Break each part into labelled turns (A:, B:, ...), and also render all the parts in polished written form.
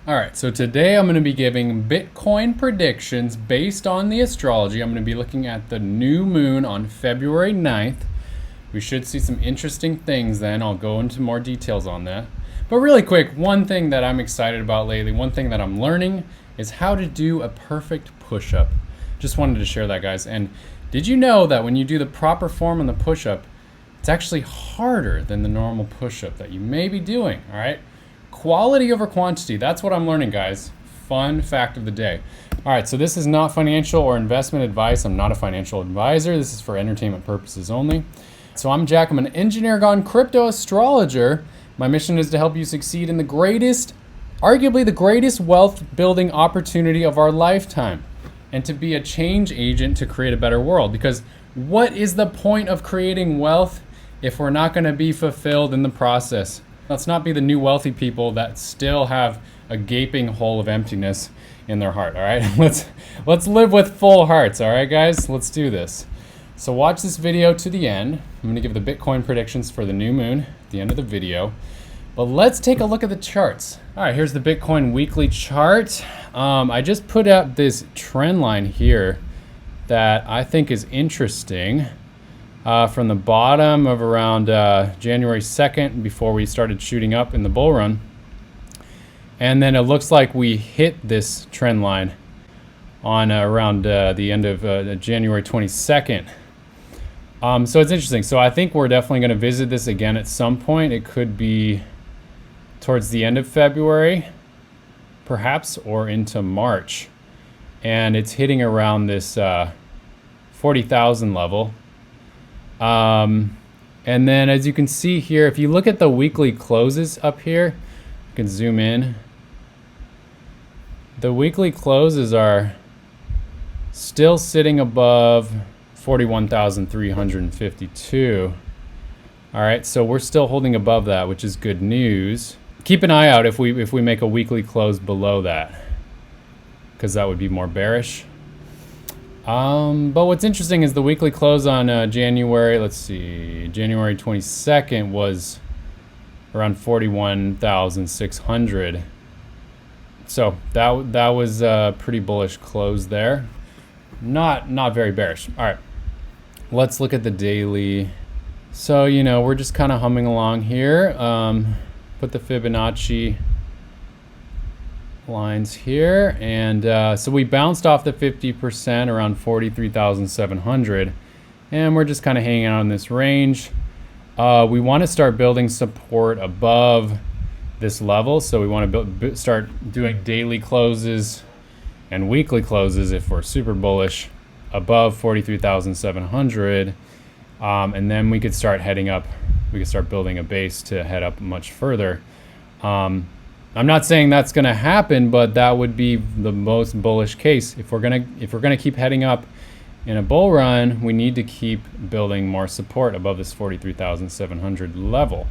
A: All right, so today I'm going to be giving Bitcoin predictions based on the astrology. I'm going to be looking at the new moon on February 9th. We should see some interesting things then. I'll go into more details on that. But really quick, one thing that I'm excited about lately, one thing that I'm learning is how to do a perfect push-up. Just wanted to share that, guys. And did you know that when you do the proper form on the push-up, it's actually harder than the normal push-up that you may be doing, all right? Quality over quantity, that's what I'm learning, guys. Fun fact of the day. All right, so this is not financial or investment advice. I'm not a financial advisor. This is for entertainment purposes only. So I'm Jack, I'm an engineer gone crypto astrologer. My mission is to help you succeed in the greatest, arguably the greatest wealth building opportunity of our lifetime, and to be a change agent to create a better world. Because what is the point of creating wealth if we're not gonna be fulfilled in the process? Let's not be the new wealthy people that still have a gaping hole of emptiness in their heart, all right? Let's live with full hearts, all right, guys? Let's do this. So watch this video to the end. I'm gonna give the Bitcoin predictions for the new moon at the end of the video. But let's take a look at the charts. All right, here's the Bitcoin weekly chart. I just put out this trend line here that I think is interesting. From the bottom of around January 2nd, before we started shooting up in the bull run. And then it looks like we hit this trend line on around the end of January 22nd. So it's interesting. So I think we're definitely going to visit this again at some point. It could be towards the end of February, perhaps, or into March. And it's hitting around this 40,000 level. And then as you can see here, if you look at the weekly closes up here, you can zoom in. The weekly closes are still sitting above 41,352. All right, so we're still holding above that, which is good news. Keep an eye out if we make a weekly close below that, because that would be more bearish. But what's interesting is the weekly close on January 22nd was around 41,600. So that was a pretty bullish close there. Not very bearish. All right, let's look at the daily. So, you know, we're just kind of humming along here. Put the Fibonacci lines here, and so we bounced off the 50% around 43,700, and we're just kind of hanging out in this range. We want to start building support above this level, so we want to start doing daily closes and weekly closes if we're super bullish above 43,700, and then we could start heading up. We could start building a base to head up much further. I'm not saying that's going to happen, but that would be the most bullish case. If we're gonna keep heading up in a bull run, we need to keep building more support above this 43,700 level.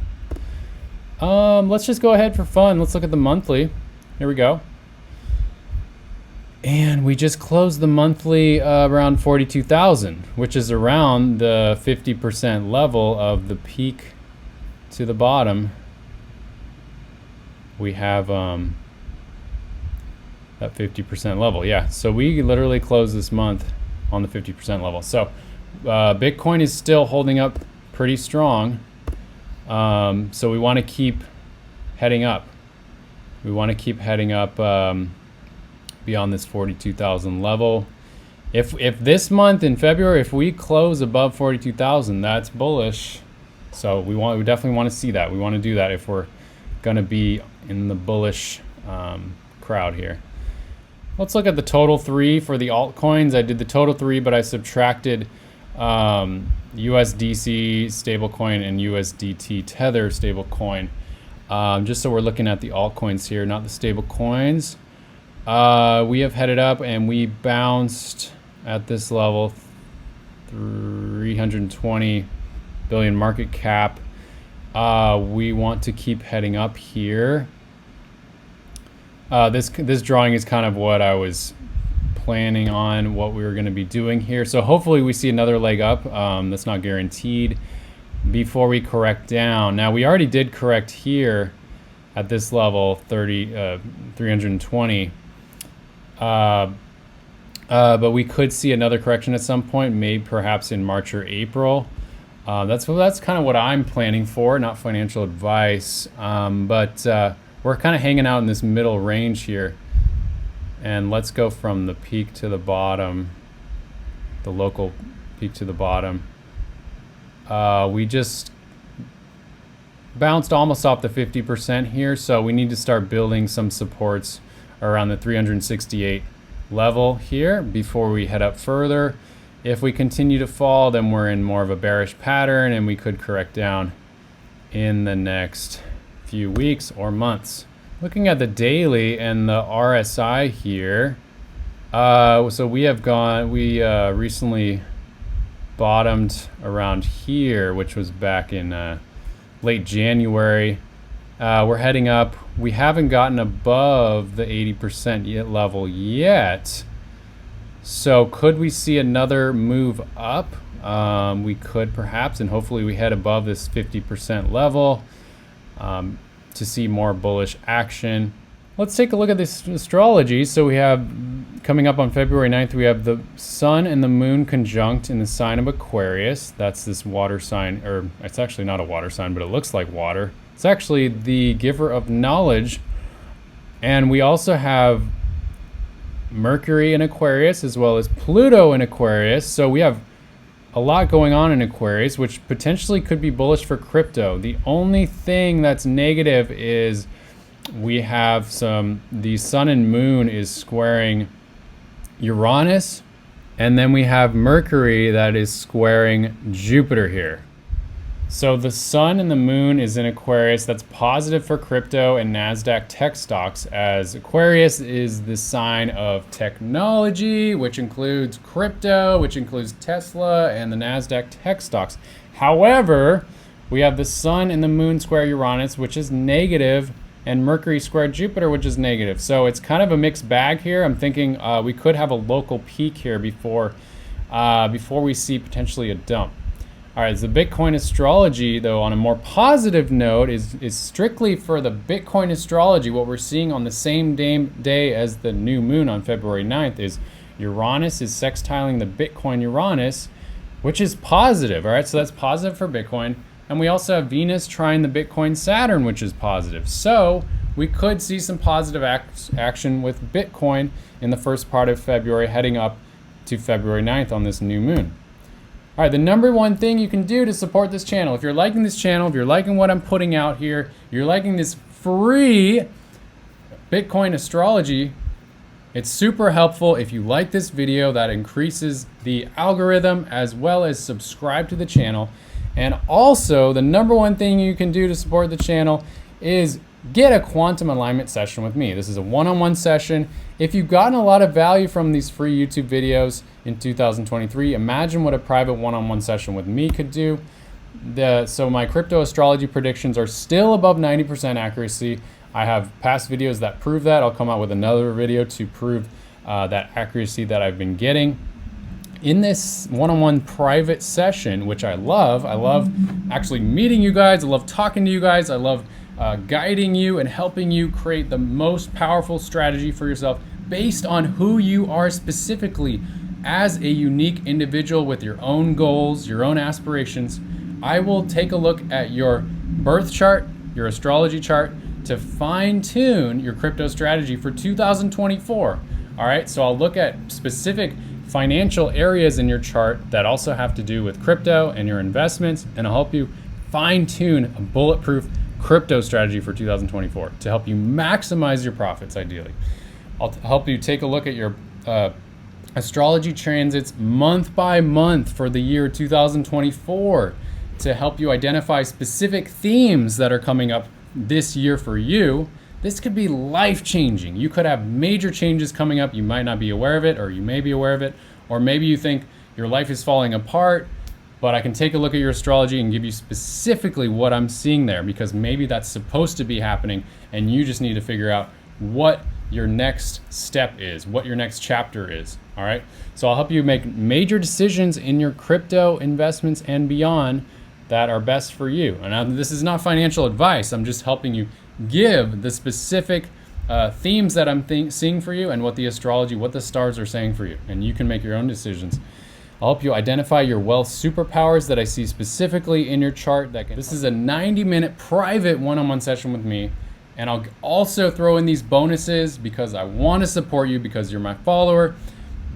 A: Let's just go ahead for fun. Let's look at the monthly. Here we go. And we just closed the monthly around 42,000, which is around the 50% level of the peak to the bottom. We have that 50% level. Yeah, so we literally closed this month on the 50% level. So Bitcoin is still holding up pretty strong. So we want to keep heading up. We want to keep heading up beyond this 42,000 level. If this month in February, if we close above 42,000, that's bullish. So we definitely want to see that. We want to do that if we're gonna be in the bullish crowd here. Let's look at the total three for the altcoins. I did the total three, but I subtracted USDC stablecoin and USDT Tether stablecoin, just so we're looking at the altcoins here, not the stablecoins. We have headed up and we bounced at this level, 320 billion market cap. We want to keep heading up here. This drawing is kind of what I was planning on, what we were going to be doing here. So hopefully we see another leg up. That's not guaranteed before we correct down. Now we already did correct here at this level, 320. But we could see another correction at some point, maybe perhaps in March or April. That's kind of what I'm planning for, not financial advice. But we're kind of hanging out in this middle range here. And let's go from the peak to the bottom, the local peak to the bottom. We just bounced almost off the 50% here, so we need to start building some supports around the 368 level here before we head up further. If we continue to fall, then we're in more of a bearish pattern and we could correct down in the next few weeks or months. Looking at the daily and the RSI here, so we recently bottomed around here, which was back in late January. We're heading up. We haven't gotten above the 80% level yet. So could we see another move up? We could perhaps, and hopefully we head above this 50% level to see more bullish action. Let's take a look at this astrology. So we have, coming up on February 9th, we have the sun and the moon conjunct in the sign of Aquarius. That's this water sign, or it's actually not a water sign, but it looks like water. It's actually the giver of knowledge. And we also have Mercury in Aquarius as well as Pluto in Aquarius. So we have a lot going on in Aquarius, which potentially could be bullish for crypto. The only thing that's negative is we have the sun and moon is squaring Uranus, and then we have Mercury that is squaring Jupiter here. So the sun and the moon is in Aquarius. That's positive for crypto and NASDAQ tech stocks, as Aquarius is the sign of technology, which includes crypto, which includes Tesla and the NASDAQ tech stocks. However, we have the sun and the moon square Uranus, which is negative, and Mercury squared Jupiter, which is negative. So it's kind of a mixed bag here. I'm thinking we could have a local peak here before we see potentially a dump. All right, so the Bitcoin astrology, though, on a more positive note, is strictly for the Bitcoin astrology. What we're seeing on the same day as the new moon on February 9th is Uranus is sextiling the Bitcoin Uranus, which is positive. All right, so that's positive for Bitcoin. And we also have Venus trine the Bitcoin Saturn, which is positive. So we could see some positive action with Bitcoin in the first part of February, heading up to February 9th on this new moon. All right, the number one thing you can do to support this channel, if you're liking this channel, if you're liking what I'm putting out here, you're liking this free Bitcoin astrology, it's super helpful if you like this video. That increases the algorithm, as well as subscribe to the channel. And also, the number one thing you can do to support the channel is get a quantum alignment session with me. This is a one-on-one session. If you've gotten a lot of value from these free YouTube videos in 2023, imagine what a private one-on-one session with me could do. So my crypto astrology predictions are still above 90% accuracy. I have past videos that prove that. I'll come out with another video to prove that accuracy that I've been getting. In this one-on-one private session, which I love actually meeting you guys. I love talking to you guys. I love guiding you and helping you create the most powerful strategy for yourself based on who you are specifically as a unique individual with your own goals, your own aspirations. I will take a look at your birth chart, your astrology chart, to fine-tune your crypto strategy for 2024. All right, so I'll look at specific financial areas in your chart that also have to do with crypto and your investments, and I'll help you fine-tune a bulletproof crypto strategy for 2024 to help you maximize your profits, ideally. I'll help you take a look at your astrology transits month by month for the year 2024 to help you identify specific themes that are coming up this year for you. This could be life-changing. You could have major changes coming up. You might not be aware of it, or you may be aware of it, or maybe you think your life is falling apart, but I can take a look at your astrology and give you specifically what I'm seeing there, because maybe that's supposed to be happening and you just need to figure out what your next step is, what your next chapter is. All right, so I'll help you make major decisions in your crypto investments and beyond that are best for you. And this is not financial advice. I'm just helping you give the specific themes that I'm seeing for you and what the astrology, what the stars are saying for you. And you can make your own decisions. I'll help you identify your wealth superpowers that I see specifically in your chart. This is a 90-minute private one-on-one session with me. And I'll also throw in these bonuses because I want to support you because you're my follower.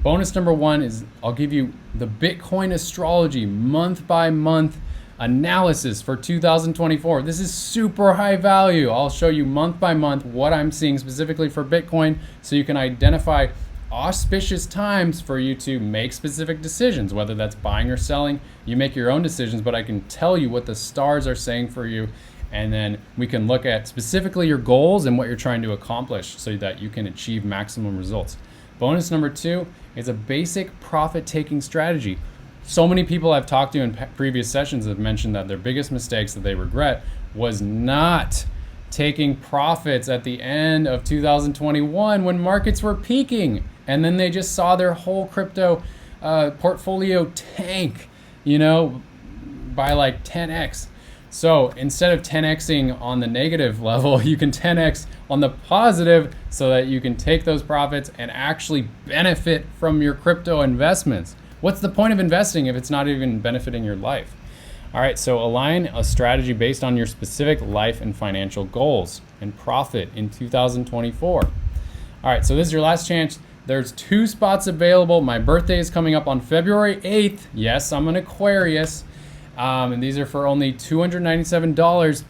A: Bonus number 1 is I'll give you the Bitcoin astrology month by month analysis for 2024. This is super high value. I'll show you month by month what I'm seeing specifically for Bitcoin so you can identify auspicious times for you to make specific decisions, whether that's buying or selling. You make your own decisions, but I can tell you what the stars are saying for you. And then we can look at specifically your goals and what you're trying to accomplish so that you can achieve maximum results. Bonus number 2 is a basic profit-taking strategy. So many people I've talked to in previous sessions have mentioned that their biggest mistakes that they regret was not taking profits at the end of 2021 when markets were peaking. And then they just saw their whole crypto portfolio tank, by like 10x. So instead of 10xing on the negative level, you can 10x on the positive so that you can take those profits and actually benefit from your crypto investments. What's the point of investing if it's not even benefiting your life? All right, so align a strategy based on your specific life and financial goals and profit in 2024. All right, so this is your last chance. There's 2 spots available. My birthday is coming up on February 8th. Yes, I'm an Aquarius. And these are for only $297.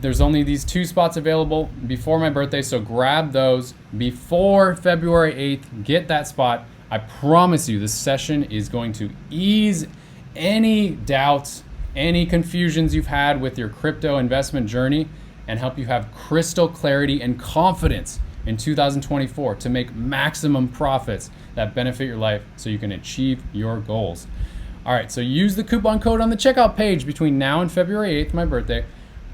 A: There's only these 2 spots available before my birthday, so grab those before February 8th. Get that spot. I promise you this session is going to ease any doubts, any confusions you've had with your crypto investment journey and help you have crystal clarity and confidence in 2024 to make maximum profits that benefit your life so you can achieve your goals. All right, so use the coupon code on the checkout page between now and February 8th, my birthday,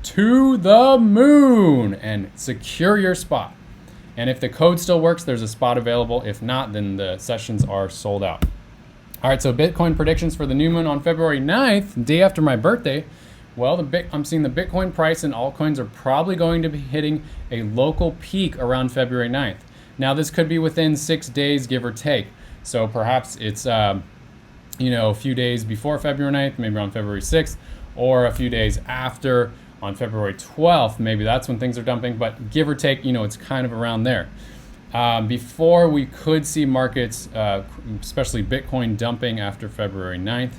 A: to the moon, and secure your spot. And if the code still works, there's a spot available. If not, then the sessions are sold out. All right, so Bitcoin predictions for the new moon on February 9th, day after my birthday. Well, I'm seeing the Bitcoin price and altcoins are probably going to be hitting a local peak around February 9th. Now, this could be within 6 days, give or take. So perhaps it's a few days before February 9th, maybe on February 6th, or a few days after on February 12th. Maybe that's when things are dumping, but give or take, it's kind of around there. Before we could see markets, especially Bitcoin, dumping after February 9th,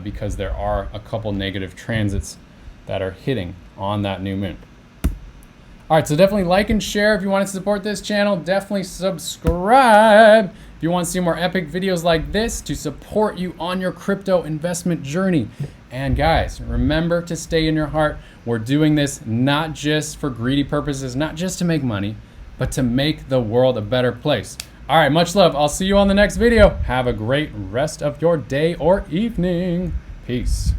A: because there are a couple negative transits that are hitting on that new moon. All right, so definitely like and share if you want to support this channel. Definitely subscribe if you want to see more epic videos like this to support you on your crypto investment journey. And guys, remember to stay in your heart. We're doing this not just for greedy purposes, not just to make money, but to make the world a better place. All right, much love. I'll see you on the next video. Have a great rest of your day or evening. Peace.